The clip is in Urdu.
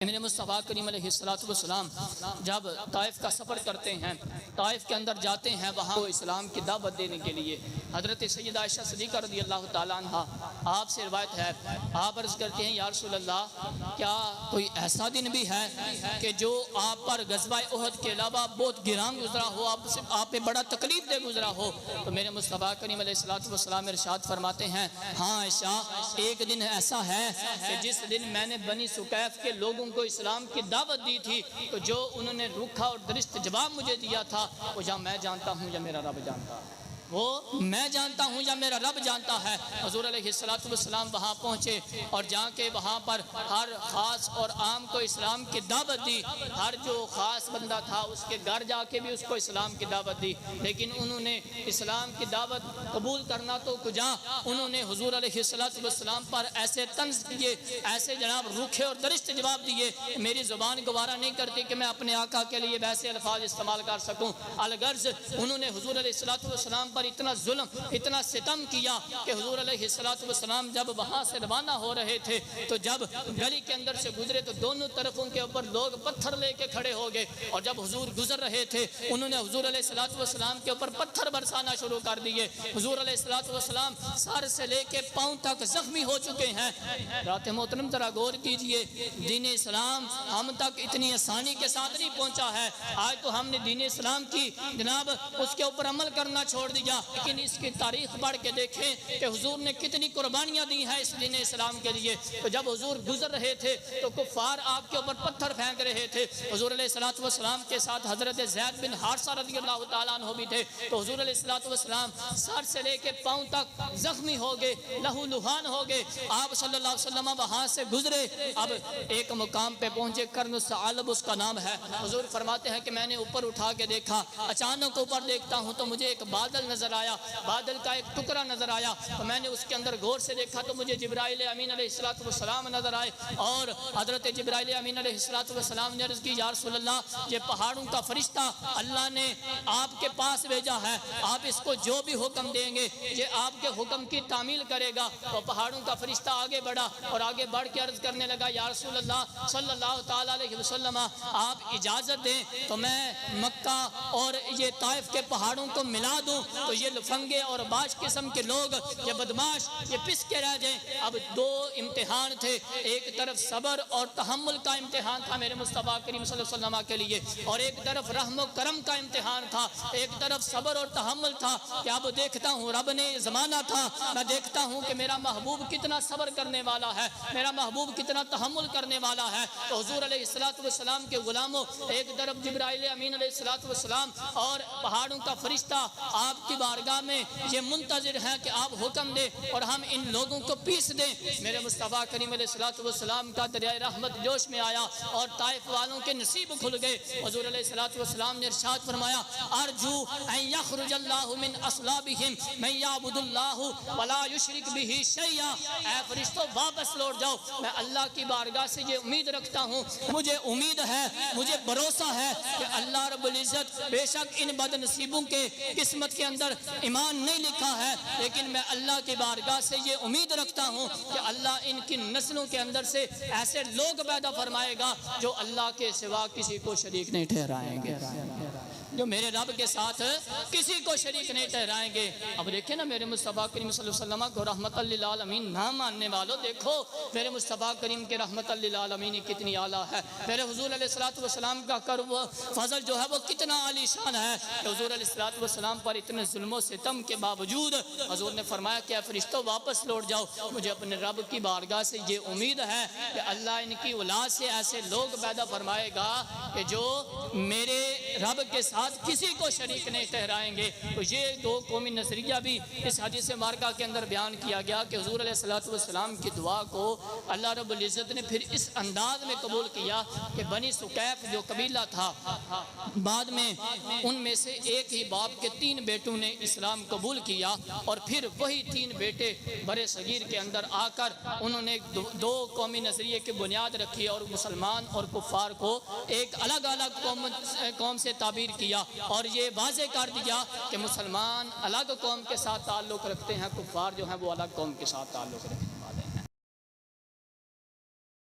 میرے مصطفیٰ کریم علیہ السلام جب طائف کا سفر کرتے ہیں، طائف کے اندر جاتے ہیں، وہاں وہ اسلام کی دعوت دینے کے لیے حضرت سیدہ عائشہ صدیقہ رضی اللہ تعالیٰ عنہ آپ سے روایت ہے، آپ عرض کرتے ہیں یا رسول اللہ کیا کوئی ایسا دن بھی ہے کہ جو آپ پر غزوہ احد کے علاوہ بہت گراں گزرا ہو، آپ پہ بڑا تکلیف دہ گزرا ہو؟ تو میرے مصطفیٰ کریم علیہ السلام ارشاد فرماتے ہیں ہاں عائشہ، ایک دن ایسا ہے کہ جس دن میں نے بنی سقیف کے لوگوں کو اسلام کی دعوت دی تھی، تو جو انہوں نے روکھا اور درست جواب مجھے دیا تھا، وہ یا میں جانتا ہوں یا میرا رب جانتا ہے، وہ میں جانتا ہوں یا میرا رب جانتا ہے۔ حضور علیہ السلام وہاں پہنچے اور جا کے وہاں پر ہر خاص اور عام کو اسلام کی دعوت دی، ہر جو خاص بندہ تھا اس کے گھر جا کے بھی اس کو اسلام کی دعوت دی، لیکن انہوں نے اسلام کی دعوت قبول کرنا تو کجا، انہوں نے حضور علیہ السلام پر ایسے طنز کیے، ایسے جناب روکھے اور درست جواب دیے، میری زبان گوارا نہیں کرتی کہ میں اپنے آقا کے لیے ویسے الفاظ استعمال کر سکوں۔ الغرض انہوں نے حضور علیہ السلام پر اتنا ظلم، اتنا ستم کیا کہ حضور علیہ السلام جب وہاں سے روانہ ہو رہے تھے تو جب گلی کے اندر سے گزرے تو دونوں طرفوں کے اوپر لوگ پتھر لے کے کھڑے ہو گئے، اور جب حضور گزر رہے تھے انہوں نے حضور علیہ السلام کے اوپر پتھر برسانا شروع کر دیے۔ حضور علیہ السلام سر سے لے کے پاؤں تک زخمی ہو چکے ہیں۔ رات محترم ذرا غور کیجئے، دین اسلام ہم تک اتنی آسانی کے ساتھ نہیں پہنچا ہے، آج تو ہم نے دین اسلام کی جناب اس کے اوپر عمل کرنا چھوڑ دیا، لیکن اس کی تاریخ پڑھ کے دیکھیں کہ حضور نے کتنی قربانیاں دی ہیں اس دین اسلام کے لیے۔ تو جب حضور گزر رہے تھے تو کفار آپ کے اوپر پتھر پھینک رہے تھے، حضور علیہ السلام کے ساتھ حضرت زید بن حارثہ رضی اللہ تعالیٰ عنہ بھی تھے، تو حضور علیہ السلام سر سے لے کے پاؤں تک زخمی ہو گئے، لہو لہان ہو گئے۔ آپ صلی اللہ علیہ وسلم وہاں سے گزرے، اب ایک مقام پہ پہنچے، قرن الثعالب اس کا نام ہے۔ حضور فرماتے ہیں کہ میں نے اوپر اٹھا کے دیکھا، اچانک اوپر دیکھتا ہوں تو مجھے ایک بادل نظر آیا، بادل کا ایک ٹکڑا نظر آیا، تو میں نے اس کے اندر غور سے دیکھا تو مجھے جبرائیل امین علیہ السلام نظر آئے، اور حضرت جبرائیل امین علیہ السلام نے عرض کی یا رسول اللہ یہ پہاڑوں کا فرشتہ اللہ نے آپ کے پاس بھیجا ہے، آپ اس کو جو بھی حکم دیں گے یہ آپ کے حکم کی تعمیل کرے گا۔ تو پہاڑوں کا فرشتہ آگے بڑھا اور آگے بڑھ کے عرض کرنے لگا یا رسول اللہ صلی اللہ تعالیٰ علیہ وسلم آپ اجازت دیں تو میں مکہ اور یہ طائف کے پہاڑوں کو ملا دوں، تو یہ لفنگے اور باش قسم کے لوگ، یہ بدماش، یہ پس کے رہ جائیں۔ اب دو امتحان تھے، ایک طرف صبر اور تحمل کا امتحان تھا میرے مصطفیٰ کریم صلی اللہ علیہ وسلم کے لیے، اور ایک طرف رحم و کرم کا امتحان تھا، ایک طرف صبر اور تحمل تھا کہ اب دیکھتا ہوں رب نے زمانہ تھا، میں دیکھتا ہوں کہ میرا محبوب کتنا صبر کرنے والا ہے، میرا محبوب کتنا تحمل کرنے والا ہے۔ تو حضور علیہ السلام کے غلاموں، ایک طرف جبرائیل امین علیہ السلام اور پہاڑوں کا فرشتہ آپ کی بارگاہ میں یہ منتظر ہیں کہ آپ حکم دیں اور ہم ان لوگوں کو پیس دیں۔ میرے مصطفیٰ کریم علیہ السلام کا دریائے رحمت جوش میں آیا اور طائف والوں کے نصیب کھل گئے۔ حضور علیہ السلام نے ارشاد فرمایا ارجو ان یخرج اللہ من اصلابہم من یعبد اللہ ولا یشرک بہ شیئا، اے فرشتوں واپس لوٹ جاؤ، میں اللہ کی بارگاہ سے یہ امید رکھتا ہوں، مجھے امید ہے، مجھے بھروسہ ہے کہ اللہ رب العزت بے شک ان بد نصیبوں کے قسمت کے اندر ایمان نہیں لکھا ہے، لیکن میں اللہ کی بارگاہ سے یہ امید رکھتا ہوں کہ اللہ ان کی نسلوں کے اندر سے ایسے لوگ پیدا فرمائے گا جو اللہ کے سوا کسی کو شریک نہیں ٹھہرائیں گے، جو میرے رب کے ساتھ کسی کو شریک نہیں ٹھہرائیں گے۔ اب دیکھیں نا میرے مصطفیٰ کریم صلی اللہ علیہ وسلم کو رحمت للعالمین نہ ماننے والوں، دیکھو میرے مصطفیٰ کریم کے رحمت للعالمین کتنی اعلیٰ ہے، میرے حضور علیہ السلام کا کرم و فضل جو ہے وہ کتنا عالی شان ہے کہ حضور علیہ السلام پر اتنے ظلم و ستم کے باوجود حضور نے فرمایا کہ اے فرشتوں واپس لوٹ جاؤ، مجھے اپنے رب کی بارگاہ سے یہ امید ہے کہ اللہ ان کی اولاد سے ایسے لوگ پیدا فرمائے گا کہ جو میرے رب کے ساتھ کسی کو شریک نہیں ٹھہرائیں گے۔ تو یہ دو قومی نظریہ بھی اس حدیث مبارکہ کے اندر بیان کیا گیا کہ حضور علیہ السلام کی دعا کو اللہ رب العزت نے پھر اس انداز میں قبول کیا کہ بنی سقیف جو قبیلہ تھا، بعد میں ان میں سے ایک ہی باپ کے 3 بیٹوں نے اسلام قبول کیا، اور پھر وہی 3 بیٹے برے صغیر کے اندر آ کر انہوں نے دو قومی نظریے کی بنیاد رکھی اور مسلمان اور کفار کو ایک الگ الگ قوم سے تعبیر کیا، اور یہ واضح کر دیا کہ مسلمان الگ قوم کے ساتھ تعلق رکھتے ہیں، کفار جو ہیں وہ الگ قوم کے ساتھ تعلق رکھتے ہیں۔